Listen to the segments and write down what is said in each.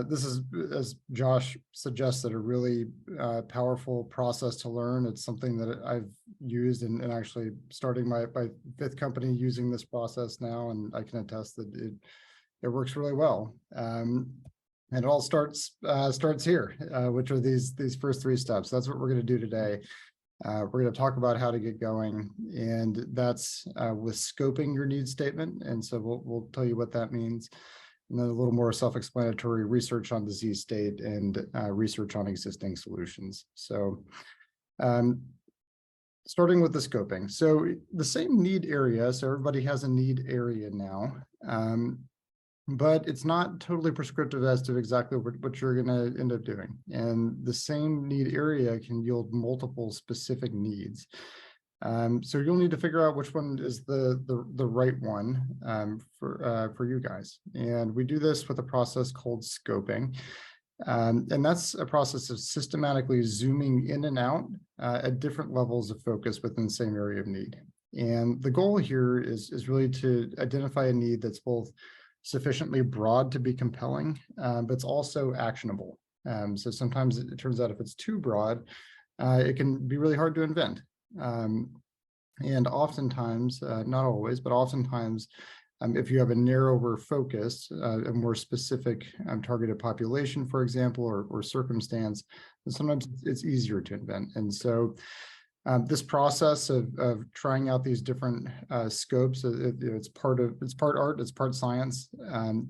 This is, as Josh suggested, a really powerful process to learn. It's something that I've used and actually starting my fifth company using this process now, and I can attest that it works really well. And it all starts here, which are these first three steps. That's what we're going to do today. We're going to talk about how to get going, and that's with scoping your needs statement. And so we'll tell you what that means. And then a little more self-explanatory research on disease state and research on existing solutions. So starting with the scoping. So the same need area, so everybody has a need area now, but it's not totally prescriptive as to exactly what you're going to end up doing. And the same need area can yield multiple specific needs. So you'll need to figure out which one is the right one for you guys. And we do this with a process called scoping. And that's a process of systematically zooming in and out at different levels of focus within the same area of need. And the goal here is really to identify a need that's both sufficiently broad to be compelling, but it's also actionable. So sometimes it turns out if it's too broad, it can be really hard to invent. And oftentimes, not always, but oftentimes, if you have a narrower focus, a more specific targeted population, for example, or circumstance, then sometimes it's easier to invent. And so this process of trying out these different scopes, it's part art, it's part science,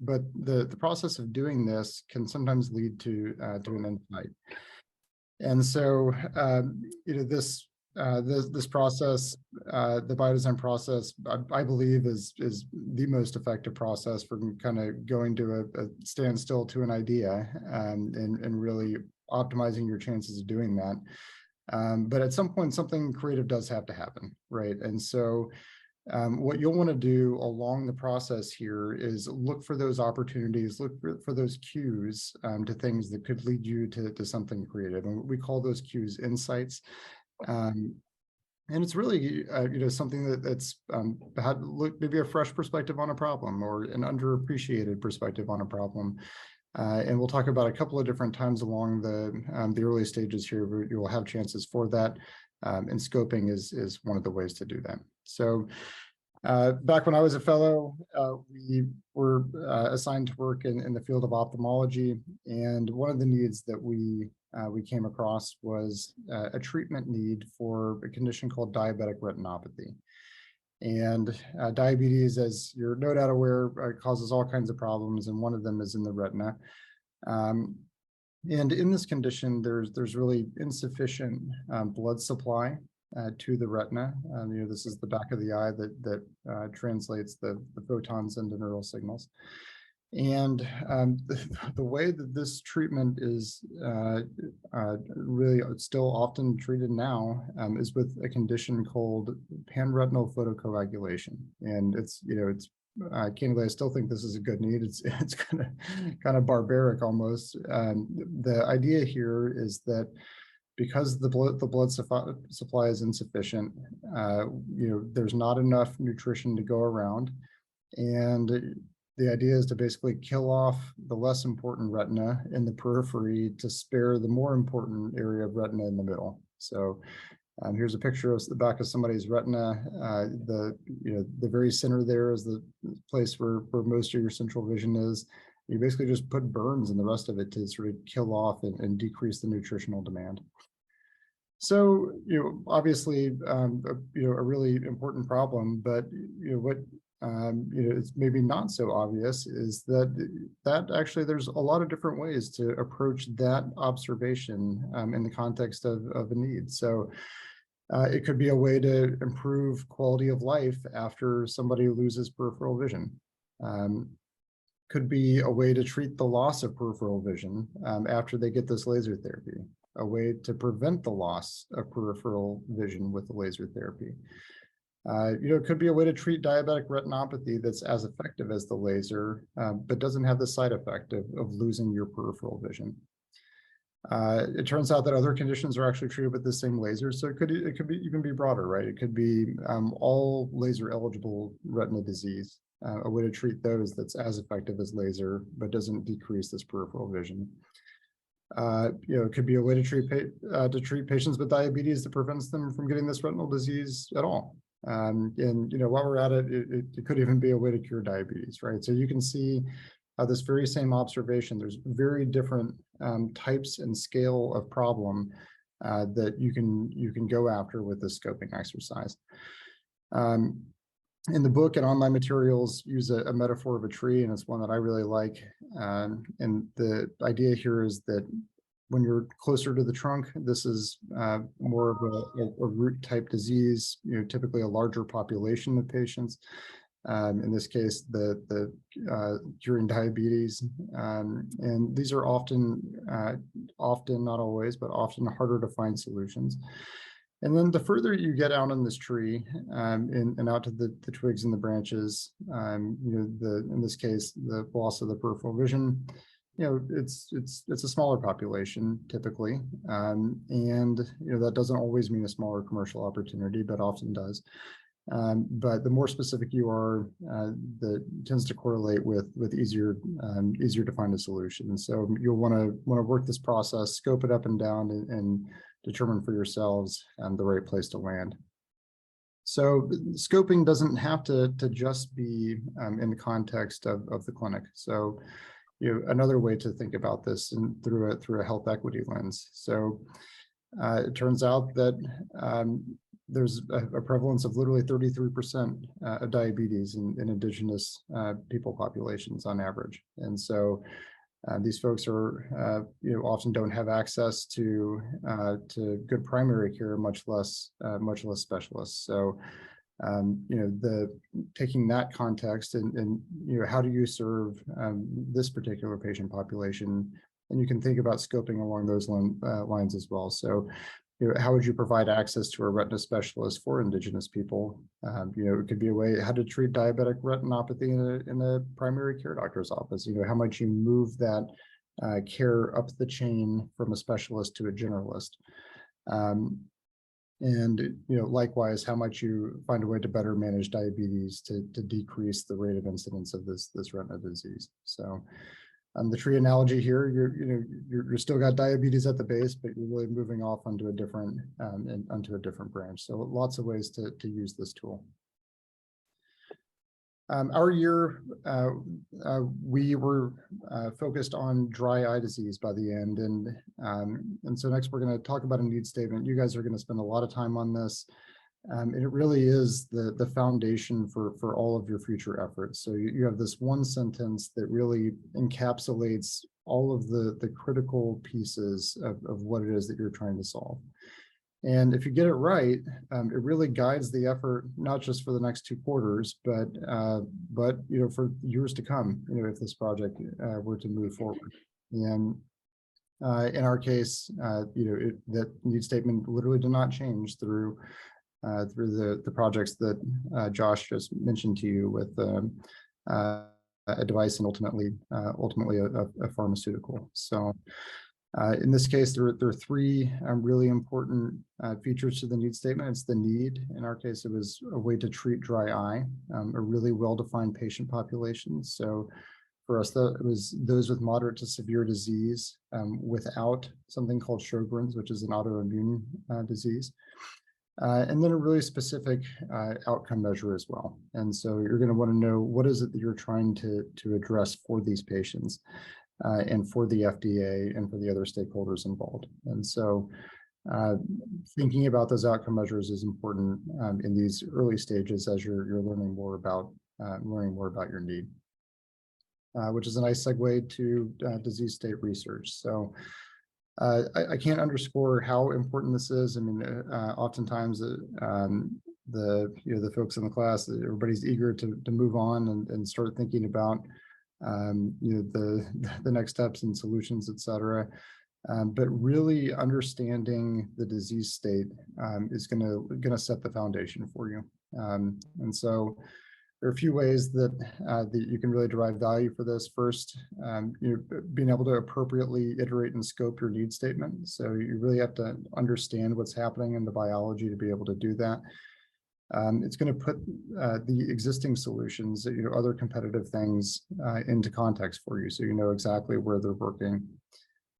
but the process of doing this can sometimes lead to an insight. And so this process, the biodesign process, I believe is the most effective process for kind of going to a standstill to an idea and really optimizing your chances of doing that. But at some point, something creative does have to happen, right? And so what you'll want to do along the process here is look for those opportunities, look for those cues to things that could lead you to something creative. And we call those cues insights. And it's really, something that's had maybe a fresh perspective on a problem or an underappreciated perspective on a problem. And we'll talk about a couple of different times along the early stages here where you will have chances for that. And scoping is one of the ways to do that. So back when I was a fellow, we were assigned to work in the field of ophthalmology. And one of the needs that we came across was a treatment need for a condition called diabetic retinopathy. And diabetes, as you're no doubt aware, causes all kinds of problems, and one of them is in the retina. And in this condition, there's really insufficient blood supply to the retina. This is the back of the eye that translates the photons into neural signals. And the way that this treatment is really still often treated now is with a condition called panretinal photocoagulation. And it's candidly, I still think this is a good need. It's kind of barbaric almost. The idea here is that because the blood supply is insufficient, there's not enough nutrition to go around, and the idea is to basically kill off the less important retina in the periphery to spare the more important area of retina in the middle. So here's a picture of the back of somebody's retina. The very center there is the place where most of your central vision is. You basically just put burns in the rest of it to sort of kill off and decrease the nutritional demand. So, obviously, a really important problem, but what it's maybe not so obvious is that actually there's a lot of different ways to approach that observation in the context of a need. So it could be a way to improve quality of life after somebody loses peripheral vision. Could be a way to treat the loss of peripheral vision after they get this laser therapy. A way to prevent the loss of peripheral vision with the laser therapy. It could be a way to treat diabetic retinopathy that's as effective as the laser, but doesn't have the side effect of losing your peripheral vision. It turns out that other conditions are actually treated with the same laser, so it could be even be broader, right? It could be all laser eligible retina disease. a way to treat those that's as effective as laser, but doesn't decrease this peripheral vision. It could be a way to treat patients with diabetes that prevents them from getting this retinal disease at all. And while we're at it, it could even be a way to cure diabetes, right? So you can see this very same observation. There's very different types and scale of problem that you can go after with this scoping exercise. In the book and online materials use a metaphor of a tree, and it's one that I really like. And the idea here is that when you're closer to the trunk, this is more of a root type disease, typically a larger population of patients. In this case, the curing diabetes. And these are often, not always, but often harder to find solutions. And then the further you get out on this tree and out to the twigs and the branches, in this case, the loss of the peripheral vision, it's a smaller population typically, and that doesn't always mean a smaller commercial opportunity, but often does. But the more specific you are, that tends to correlate with easier to find a solution. And so you'll want to work this process, scope it up and down, and determine for yourselves the right place to land. So scoping doesn't have to just be in the context of the clinic. So another way to think about this through a health equity lens. So it turns out that there's a prevalence of literally 33% of diabetes in indigenous people populations on average. And so these folks are, often don't have access to good primary care, much less specialists. So, taking that context and how do you serve this particular patient population, and you can think about scoping along those lines as well. So, how would you provide access to a retina specialist for indigenous people? It could be a way how to treat diabetic retinopathy in a primary care doctor's office. How might you move that care up the chain from a specialist to a generalist? And likewise, how might you find a way to better manage diabetes to decrease the rate of incidence of this retina disease? So. The tree analogy here, you're still got diabetes at the base, but you're really moving off onto a different branch. So lots of ways to use this tool. Our year, we were focused on dry eye disease by the end, and so next we're going to talk about a need statement. You guys are going to spend a lot of time on this. And it really is the foundation for all of your future efforts. So you have this one sentence that really encapsulates all of the critical pieces of what it is that you're trying to solve. And if you get it right, it really guides the effort, not just for the next 2 quarters, but for years to come, if this project were to move forward. And in our case, that need statement literally did not change through the projects that Josh just mentioned to you with a device and ultimately a pharmaceutical. So in this case, there are 3 really important features to the need statement. It's the need. In our case, it was a way to treat dry eye, a really well-defined patient population. So for us, it was those with moderate to severe disease without something called Sjogren's, which is an autoimmune disease. And then a really specific outcome measure as well. And so you're going to want to know what is it that you're trying to address for these patients and for the FDA and for the other stakeholders involved. And so thinking about those outcome measures is important in these early stages as you're learning more about your need, which is a nice segue to disease state research. So I can't underscore how important this is. I mean, oftentimes the folks in the class, everybody's eager to move on and start thinking about the next steps and solutions, et cetera. But really understanding the disease state is gonna set the foundation for you. And so there are a few ways that you can really derive value for this. First, being able to appropriately iterate and scope your need statement. So you really have to understand what's happening in the biology to be able to do that. It's going to put the existing solutions, other competitive things into context for you, so you know exactly where they're working.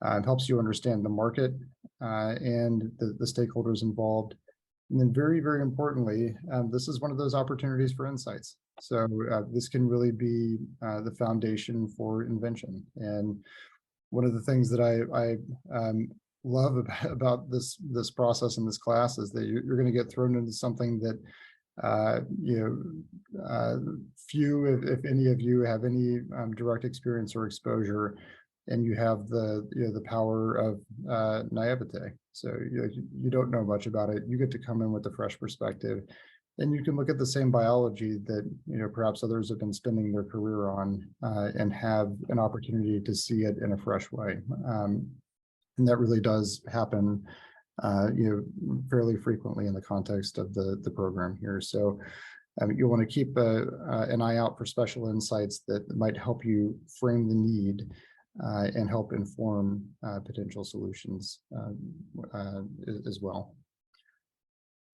It helps you understand the market and the stakeholders involved. And then very, very importantly, this is one of those opportunities for insights. So this can really be the foundation for invention. And one of the things that I love about this process and this class is that you're going to get thrown into something that few, if any of you have any direct experience or exposure, and you have the power of naivete. So you don't know much about it. You get to come in with a fresh perspective, and you can look at the same biology that perhaps others have been spending their career on, and have an opportunity to see it in a fresh way. And that really does happen fairly frequently in the context of the program here. So you'll want to keep an eye out for special insights that might help you frame the need and help inform potential solutions as well.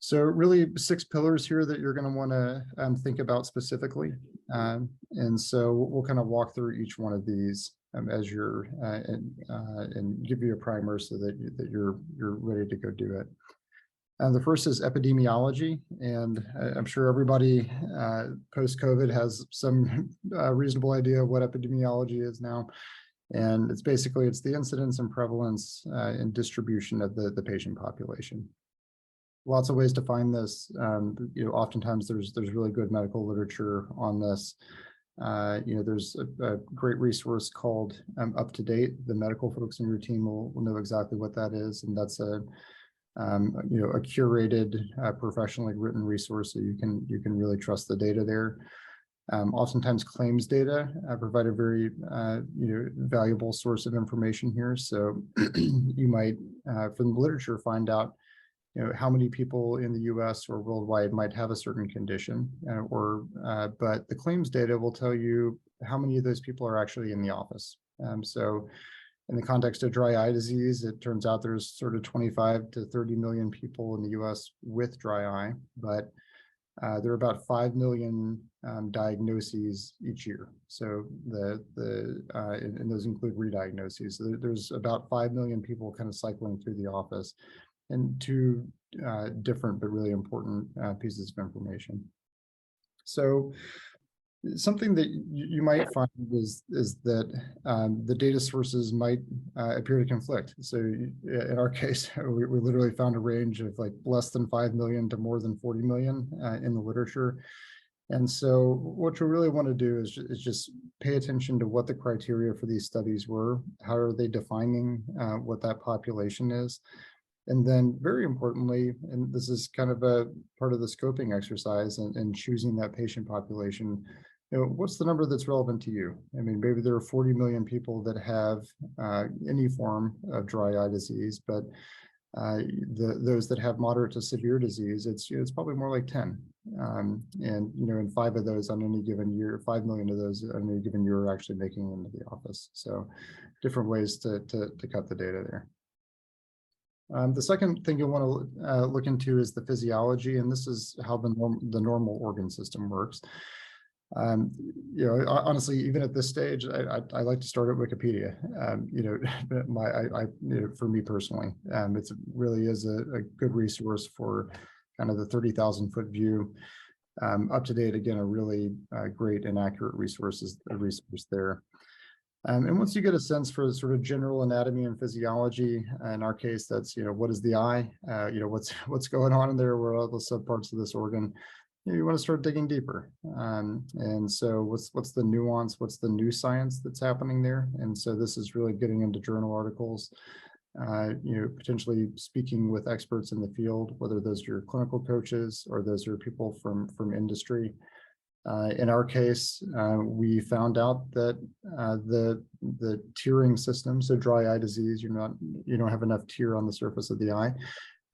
So really 6 pillars here that you're going to want to think about specifically. And so we'll kind of walk through each one of these as you're and give you a primer so that you're ready to go do it. The first is epidemiology, and I'm sure everybody post-COVID has some reasonable idea of what epidemiology is now. And it's the incidence and prevalence and distribution of the patient population. Lots of ways to find this. Oftentimes there's really good medical literature on this. There's a great resource called Up to Date. The medical folks in your team will know exactly what that is, and that's a curated, professionally written resource, so you can really trust the data there. Oftentimes claims data provide a very valuable source of information here. So you might from the literature find out how many people in the US or worldwide might have a certain condition, but the claims data will tell you how many of those people are actually in the office. So in the context of dry eye disease, it turns out there's sort of 25 to 30 million people in the US with dry eye, but there are about 5 million diagnoses each year. So and those include re-diagnoses. So there's about 5 million people kind of cycling through the office, and 2 different but really important pieces of information. So something that you might find is that the data sources might appear to conflict. So in our case, we literally found a range of like less than 5 million to more than 40 million in the literature. And so what you really want to do is just pay attention to what the criteria for these studies were. How are they defining what that population is? And then very importantly, and this is kind of a part of the scoping exercise and choosing that patient population, what's the number that's relevant to you? I mean, maybe there are 40 million people that have any form of dry eye disease, but those that have moderate to severe disease, it's probably more like 10. And 5 of those on any given year, 5 million of those on any given year are actually making it into the office. So different ways to cut the data there. The second thing you'll want to look into is the physiology, and this is how the normal organ system works. Honestly, even at this stage, I like to start at Wikipedia. For me personally, it really is a good resource for kind of the 30,000-foot view. Up to Date, again, a really great and accurate resource there. And once you get a sense for sort of general anatomy and physiology, in our case, that's what is the eye, what's going on in there, where all the subparts of this organ. You want to start digging deeper. And so what's the nuance, what's the new science that's happening there? And so this is really getting into journal articles, potentially speaking with experts in the field, whether those are your clinical coaches or those are people from industry. In our case, we found out that the tearing system, so dry eye disease, you don't have enough tear on the surface of the eye.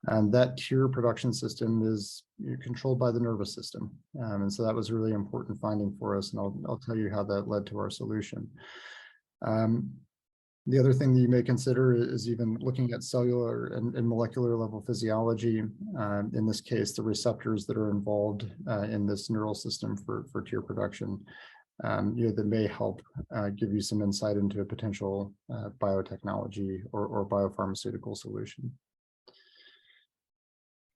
And that tear production system is controlled by the nervous system. And so that was a really important finding for us. And I'll tell you how that led to our solution. The other thing that you may consider is even looking at cellular and molecular level physiology. In this case, the receptors that are involved in this neural system for tear production, that may help give you some insight into a potential biotechnology or biopharmaceutical solution.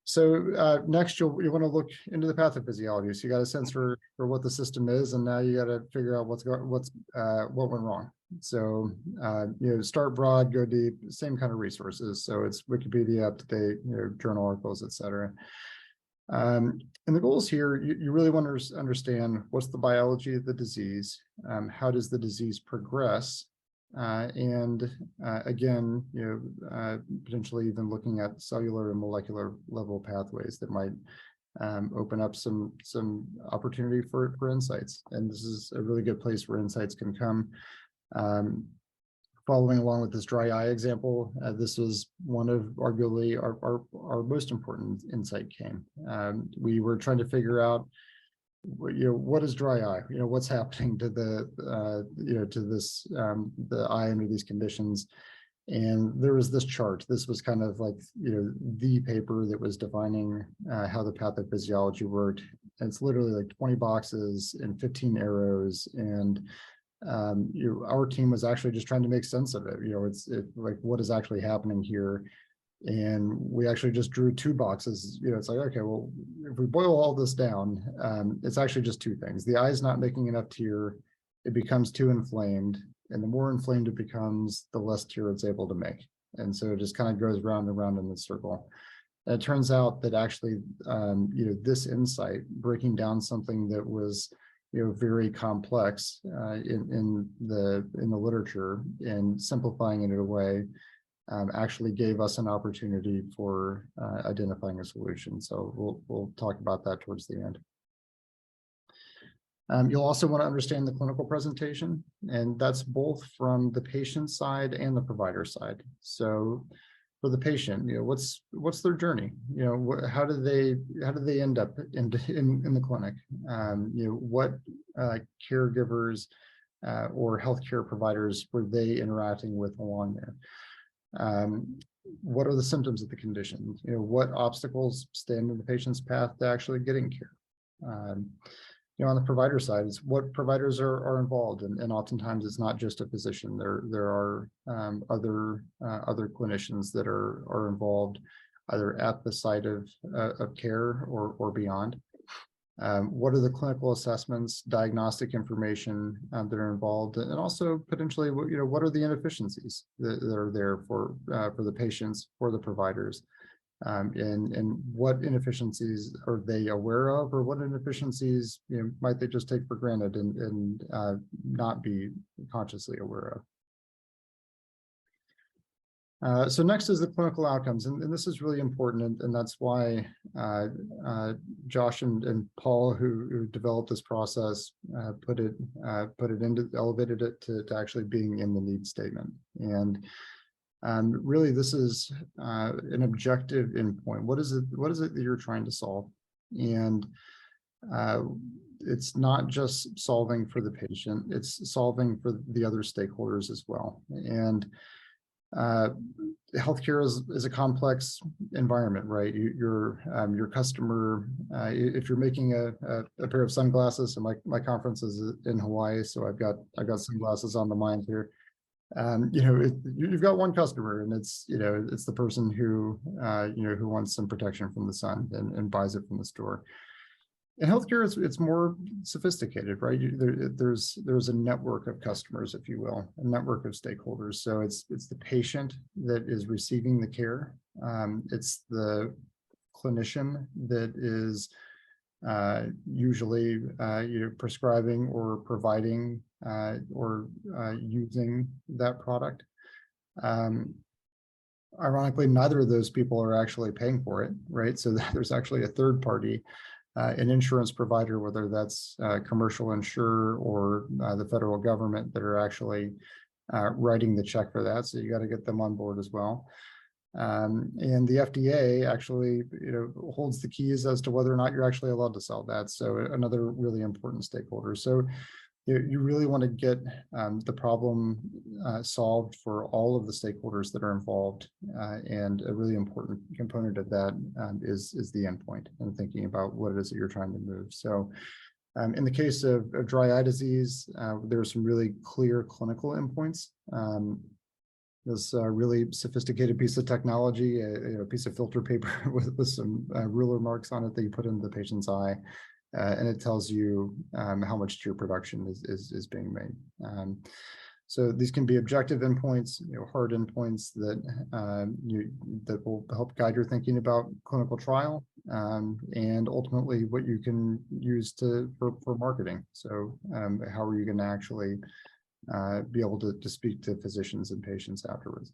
So next, you'll want to look into the pathophysiology. So you got a sense for what the system is, and now you got to figure out what went wrong. So start broad, go deep, same kind of resources. So it's Wikipedia, up to date, journal articles, etc. And the goals here, you really want to understand what's the biology of the disease, how does the disease progress, and again, potentially even looking at cellular and molecular level pathways that might open up some opportunity for insights. And this is a really good place where insights can come. Following along with this dry eye example, this was one of arguably our most important insight came. We were trying to figure out, what is dry eye? What's happening to the to this the eye under these conditions? And there was this chart. This was kind of like the paper that was defining how the pathophysiology worked. And it's literally like 20 boxes and 15 arrows, and our team was actually just trying to make sense of it. It's like, what is actually happening here? And we actually just drew 2 boxes. It's like, okay, well, if we boil all this down, it's actually just 2 things. The eye's not making enough tear, it becomes too inflamed, and the more inflamed it becomes, the less tear it's able to make. And so it just kind of goes round and round in the circle. And it turns out that actually, this insight, breaking down something that was very complex in the literature and simplifying it in a way, actually gave us an opportunity for identifying a solution. So we'll talk about that towards the end. You'll also want to understand the clinical presentation, and that's both from the patient side and the provider side. So for the patient, what's their journey? How do they end up in the clinic? What caregivers or healthcare providers were they interacting with along there? What are the symptoms of the condition? What obstacles stand in the patient's path to actually getting care? On the provider side, it's what providers are involved, and oftentimes it's not just a physician. There are other clinicians that are involved, either at the site of care or beyond. What are the clinical assessments, diagnostic information that are involved, and also potentially, what are the inefficiencies that are there for the patients, for the providers, and what inefficiencies are they aware of, or what inefficiencies might they just take for granted and not be consciously aware of. So next is the clinical outcomes, and this is really important, and that's why Josh and Paul, who developed this process, elevated it to actually being in the need statement. And really, this is an objective endpoint. What is it that you're trying to solve? And it's not just solving for the patient; it's solving for the other stakeholders as well. And healthcare is a complex environment, right? Your customer, if you're making a pair of sunglasses, and my conference is in Hawaii, so I've got sunglasses on the mind here. You've got one customer, and it's the person who who wants some protection from the sun and buys it from the store. In healthcare, it's more sophisticated, right? There's a network of customers, if you will, a network of stakeholders. So it's the patient that is receiving the care. It's the clinician that is usually prescribing or providing or using that product. Ironically, neither of those people are actually paying for it, right? So there's actually a third party, an insurance provider, whether that's commercial insurer or the federal government, that are actually writing the check for that. So you got to get them on board as well. And the FDA actually, holds the keys as to whether or not you're actually allowed to sell that. So another really important stakeholder. So you really want to get the problem solved for all of the stakeholders that are involved. And a really important component of that is the endpoint and thinking about what it is that you're trying to move. So in the case of dry eye disease, there are some really clear clinical endpoints. This really sophisticated piece of technology, a piece of filter paper with some ruler marks on it that you put into the patient's eye. And it tells you how much tear production is being made. So these can be objective endpoints, hard endpoints that that will help guide your thinking about clinical trial, and ultimately what you can use for marketing. So how are you going to actually be able to speak to physicians and patients afterwards?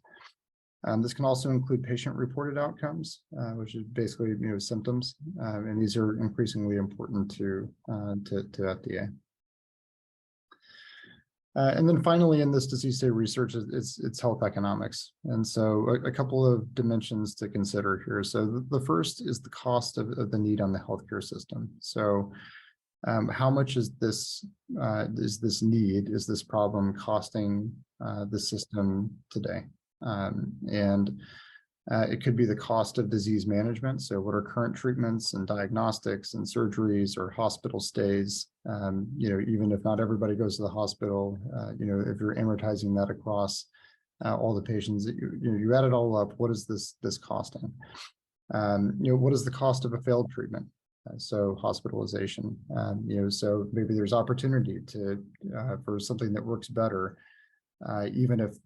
This can also include patient-reported outcomes, which is basically symptoms, and these are increasingly important to FDA. And then finally, in this disease state research, it's health economics, and so a couple of dimensions to consider here. So the first is the cost of the need on the healthcare system. So how much is this need, is this problem costing the system today? And it could be the cost of disease management. So what are current treatments and diagnostics and surgeries or hospital stays? Even if not everybody goes to the hospital, if you're amortizing that across all the patients, you add it all up, what is this costing? What is the cost of a failed treatment? So hospitalization, so maybe there's opportunity for something that works better, even if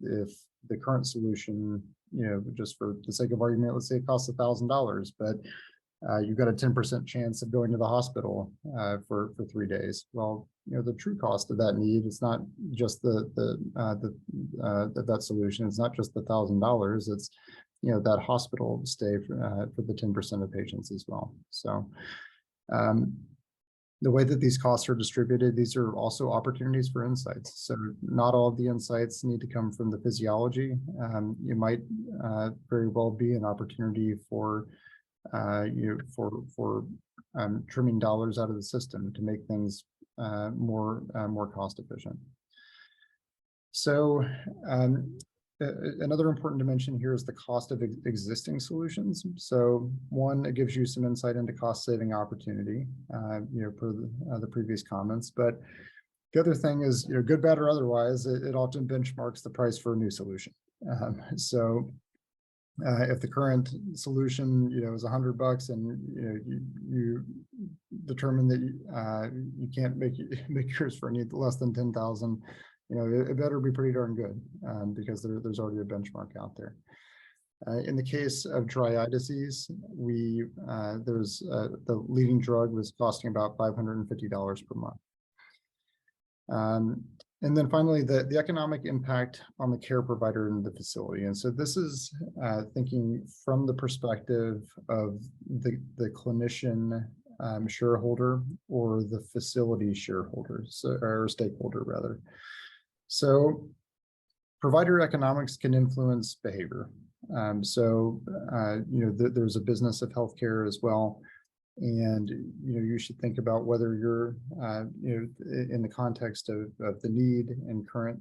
the current solution, just for the sake of argument, let's say it costs $1,000, but you've got a 10% chance of going to the hospital for 3 days. Well, the true cost of that need is not just that solution. It's not just the $1,000. It's that hospital stay for the 10% of patients as well. So the way that these costs are distributed, these are also opportunities for insights. So not all of the insights need to come from the physiology. You might very well be an opportunity for trimming dollars out of the system to make things more cost efficient. So another important dimension here is the cost of existing solutions. So one, it gives you some insight into cost saving opportunity, per the previous comments. But the other thing is, good, bad, or otherwise, it often benchmarks the price for a new solution. If the current solution, is $100, and you determine that you can't make yours for any less than 10,000. It better be pretty darn good, because there's already a benchmark out there. In the case of dry eye disease, there's the leading drug was costing about $550 per month. And then finally, the economic impact on the care provider in the facility. And so this is thinking from the perspective of the clinician shareholder or the facility shareholder, or stakeholder rather. So provider economics can influence behavior. There's a business of healthcare as well. And, you should think about whether you're, in the context of the need and current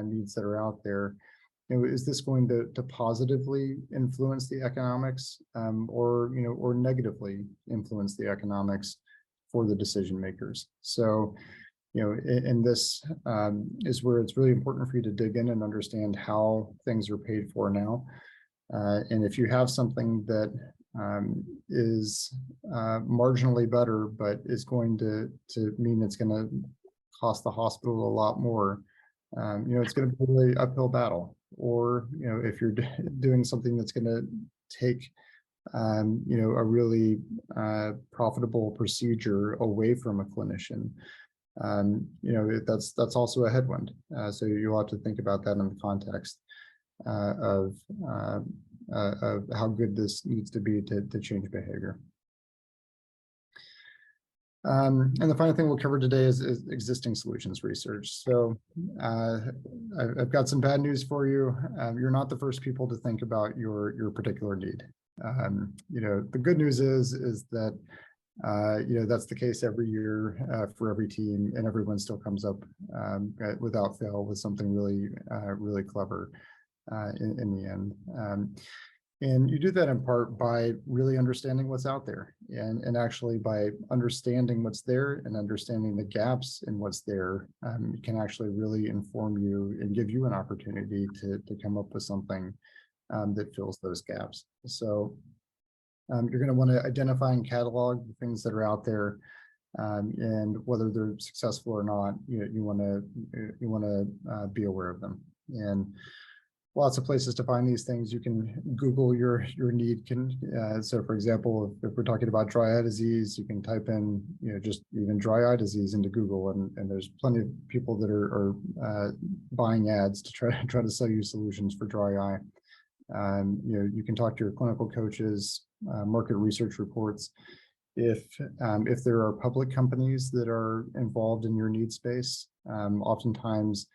needs that are out there, is this going to positively influence the economics, or negatively influence the economics for the decision makers? So, and this is where it's really important for you to dig in and understand how things are paid for now. And if you have something that is marginally better, but is going to mean it's going to cost the hospital a lot more, it's going to be a really uphill battle. Or, if you're doing something that's going to take, a really profitable procedure away from a clinician, that's also a headwind. So you'll have to think about that in the context of how good this needs to be to change behavior. And the final thing we'll cover today is existing solutions research. So I've got some bad news for you. You're not the first people to think about your particular need. The good news is that That's the case every year for every team, and everyone still comes up without fail with something really, really clever in the end. And you do that in part by really understanding what's out there, and actually by understanding what's there and understanding the gaps in what's there, it can actually really inform you and give you an opportunity to come up with something that fills those gaps. So you're going to want to identify and catalog the things that are out there, and whether they're successful or not, you want to be aware of them. And lots of places to find these things. You can Google your need. So for example, if we're talking about dry eye disease, you can type in just even dry eye disease into Google, and there's plenty of people that are buying ads to try to sell you solutions for dry eye. You can talk to your clinical coaches, market research reports. If there are public companies that are involved in your need space, oftentimes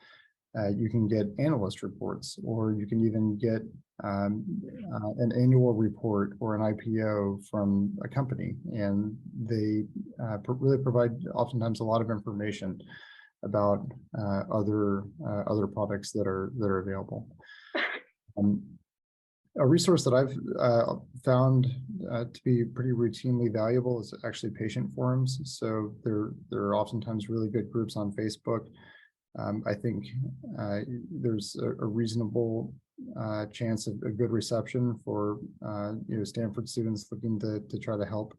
you can get analyst reports, or you can even get an annual report or an IPO from a company, and they really provide oftentimes a lot of information about other products that are available. A resource that I've found to be pretty routinely valuable is actually patient forums. So there are oftentimes really good groups on Facebook. I think there's a reasonable chance of a good reception for Stanford students looking to try to help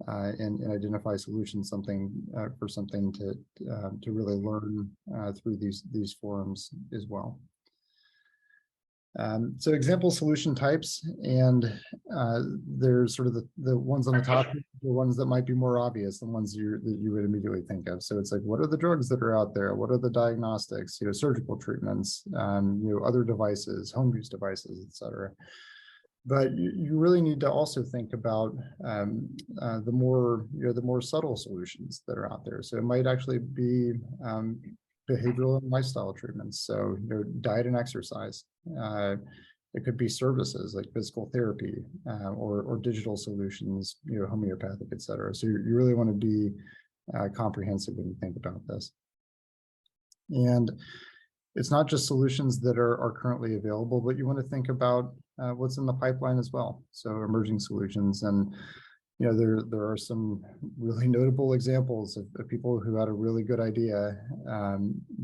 and identify solutions, for something to really learn through these forums as well. So example solution types, and there's sort of the ones on the top, the ones that might be more obvious, the ones that you would immediately think of. So it's like, what are the drugs that are out there? What are the diagnostics? Surgical treatments, other devices, home use devices, etc. But you really need to also think about the more subtle solutions that are out there. So it might actually be behavioral and lifestyle treatments. So diet and exercise. It could be services like physical therapy, or digital solutions, homeopathic, et cetera. So you really want to be comprehensive when you think about this. And it's not just solutions that are currently available, but you want to think about what's in the pipeline as well. So emerging solutions, and there are some really notable examples of people who had a really good idea,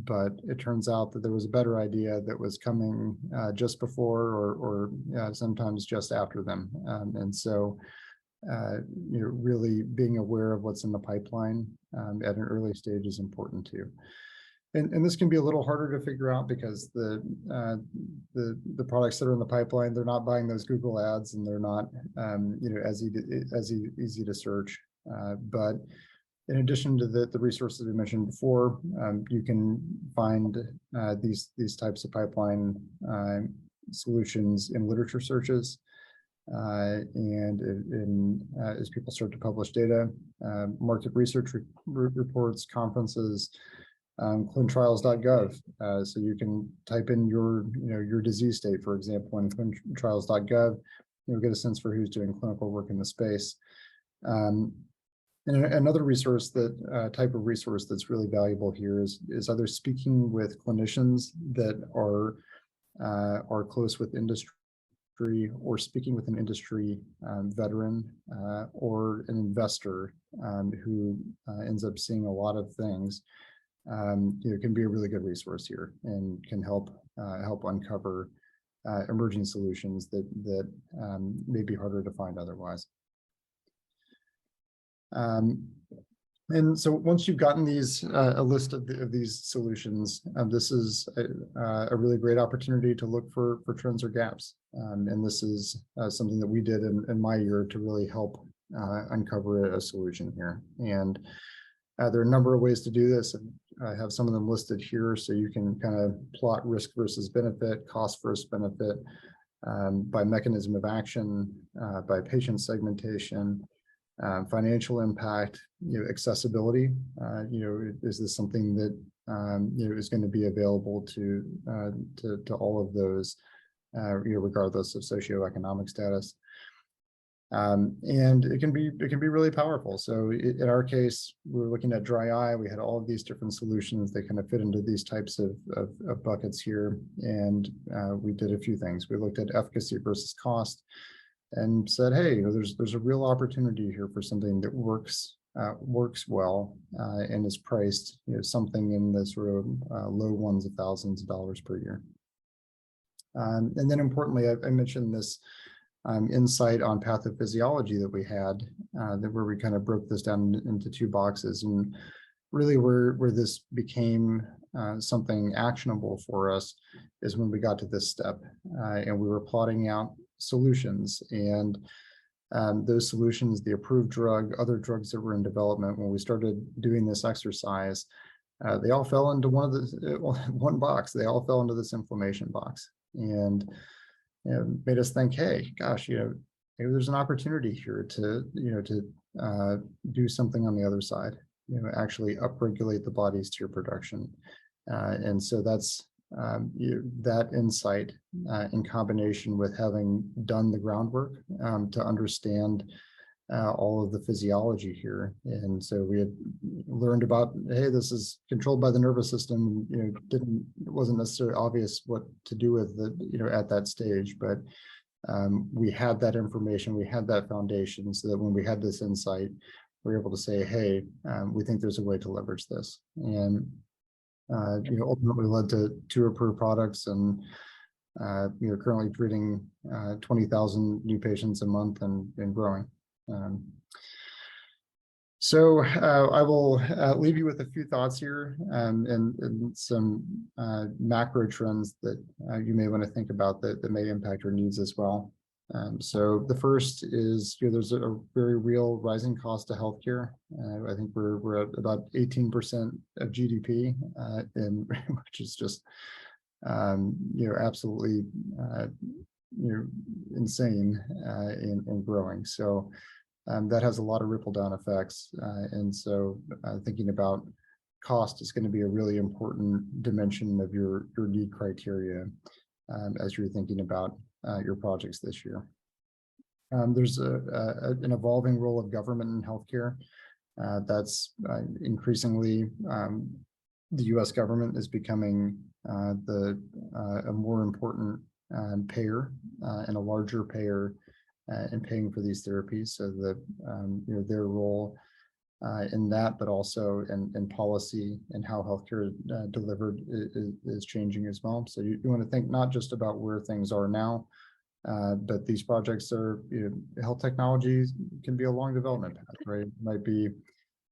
but it turns out that there was a better idea that was coming just before or sometimes just after them. And so really being aware of what's in the pipeline at an early stage is important too. And this can be a little harder to figure out because the products that are in the pipeline, they're not buying those Google ads, and they're not as easy to search. But in addition to the resources we mentioned before, you can find these types of pipeline solutions in literature searches, and as people start to publish data, market research reports, conferences. ClinicalTrials.gov. So you can type in your disease state, for example, in ClinicalTrials.gov. You'll get a sense for who's doing clinical work in the space. And another resource type of resource that's really valuable here is either speaking with clinicians that are close with industry, or speaking with an industry veteran or an investor who ends up seeing a lot of things. Can be a really good resource here and can help uncover emerging solutions that may be harder to find otherwise. And so once you've gotten a list of these solutions, this is a really great opportunity to look for trends or gaps. And this is something that we did in my year to really help uncover a solution here. And there are a number of ways to do this. I have some of them listed here, so you can kind of plot risk versus benefit, cost versus benefit, by mechanism of action, by patient segmentation, financial impact, accessibility. Is this something that is going to be available to all of those, regardless of socioeconomic status? And it can be really powerful. So in our case, we were looking at dry eye. We had all of these different solutions that kind of fit into these types of buckets here. And we did a few things. We looked at efficacy versus cost and said, hey, there's a real opportunity here for something that works well and is priced, something in the sort of low ones of thousands of dollars per year. And then importantly, I mentioned this insight on pathophysiology that we had, where we kind of broke this down into two boxes, and really where this became something actionable for us is when we got to this step, and we were plotting out solutions, and those solutions, the approved drug, other drugs that were in development. When we started doing this exercise, they all fell into one box. They all fell into this inflammation box, and made us think, hey, gosh, maybe there's an opportunity here to do something on the other side, actually upregulate the body's tear production. And so that's that insight in combination with having done the groundwork to understand all of the physiology here. And so we had learned about, hey, this is controlled by the nervous system. It wasn't necessarily obvious what to do with it, at that stage, but we had that information, we had that foundation, so that when we had this insight, we were able to say, hey, we think there's a way to leverage this. And ultimately led to 2 approved products, and currently treating 20,000 new patients a month and growing. So I will leave you with a few thoughts here, and some macro trends that you may want to think about that may impact your needs as well. So the first is, there's a very real rising cost to healthcare. I think we're at about 18% of GDP, and which is just absolutely insane and growing. So that has a lot of ripple down effects, and so thinking about cost is going to be a really important dimension of your need criteria as you're thinking about your projects this year. There's an evolving role of government in healthcare. That's increasingly the U.S. government is becoming a more important payer and a larger payer in paying for these therapies. So that their role in that, but also in policy and how healthcare delivered is changing as well. So you want to think not just about where things are now, but these projects are, health technologies can be a long development path, right? It might be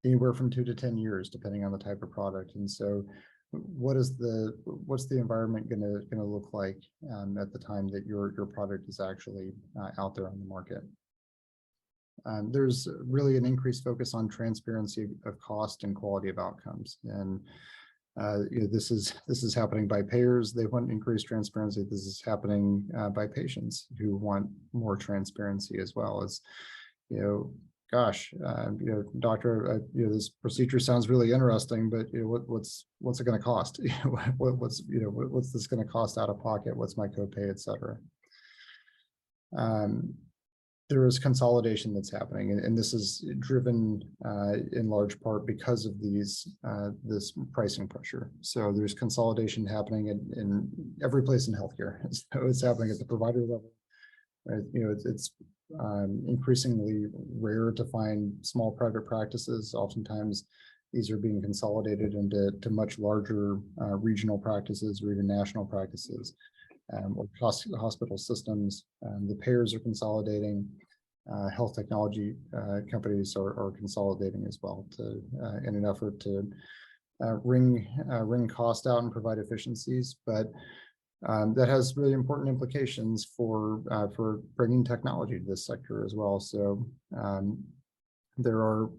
anywhere from 2 to 10 years, depending on the type of product. And so what's the environment going to look like at the time that your product is actually out there on the market? There's really an increased focus on transparency of cost and quality of outcomes, and this is happening by payers. They want increased transparency. This is happening by patients who want more transparency as well. As gosh, doctor, this procedure sounds really interesting, but what's it going to cost? What's this going to cost out of pocket? What's my copay, et cetera? There is consolidation that's happening, and this is driven in large part because of this pricing pressure. So there's consolidation happening in every place in healthcare. So it's happening at the provider level. Right? It's increasingly rare to find small private practices. Oftentimes, these are being consolidated into much larger regional practices or even national practices. Or hospital systems. The payers are consolidating. Health technology companies are consolidating as well in an effort to wring cost out and provide efficiencies. But that has really important implications for bringing technology to this sector as well. So there are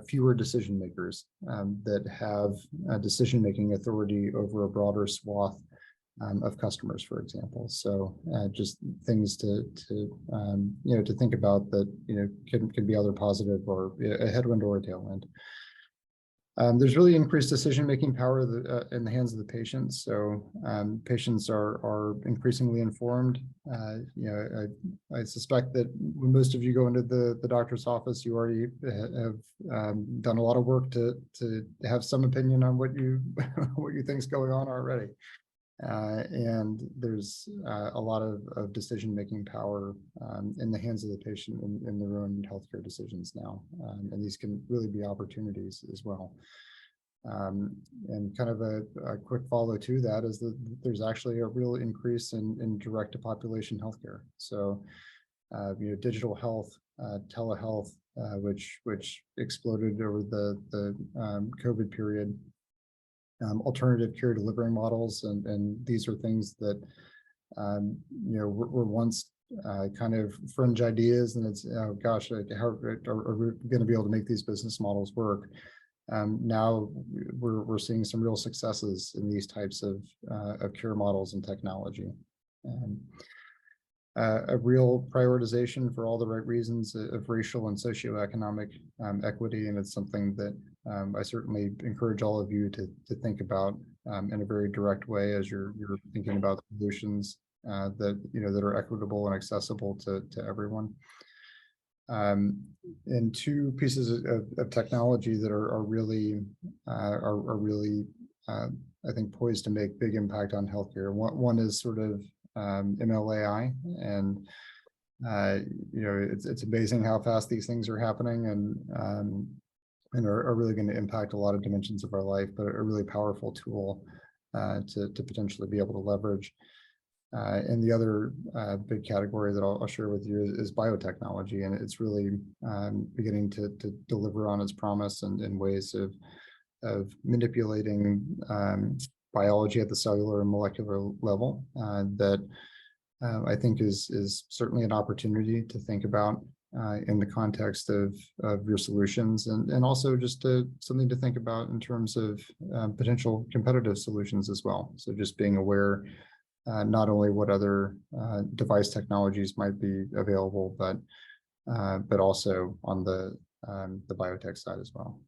fewer decision makers that have decision-making authority over a broader swath of customers, for example. So just things to think about that can be either positive or a headwind or a tailwind. There's really increased decision-making power in the hands of the patients. So patients are increasingly informed. I suspect that when most of you go into the doctor's office, you already have done a lot of work to have some opinion on what you what you think's going on already. And there's a lot of decision-making power in the hands of the patient in their own healthcare decisions now. And these can really be opportunities as well. And kind of a quick follow to that is that there's actually a real increase in direct-to-population healthcare. So, digital health, telehealth, which exploded over the COVID period. Alternative care delivery models, and these are things that were once kind of fringe ideas, and it's, oh gosh, like, how are we going to be able to make these business models work? Now we're seeing some real successes in these types of care models and technology. A real prioritization for all the right reasons of racial and socioeconomic equity, and it's something that I certainly encourage all of you to think about in a very direct way as you're thinking about solutions that are equitable and accessible to everyone. And two pieces of technology that are really I think poised to make big impact on healthcare. One is sort of MLAI, and it's amazing how fast these things are happening, and are really going to impact a lot of dimensions of our life, but a really powerful tool to potentially be able to leverage. And the other big category that I'll share with you is biotechnology, and it's really beginning to deliver on its promise in ways of manipulating biology at the cellular and molecular level that I think is certainly an opportunity to think about in the context of your solutions, and also just something to think about in terms of potential competitive solutions as well. So just being aware not only what other device technologies might be available, but also on the biotech side as well.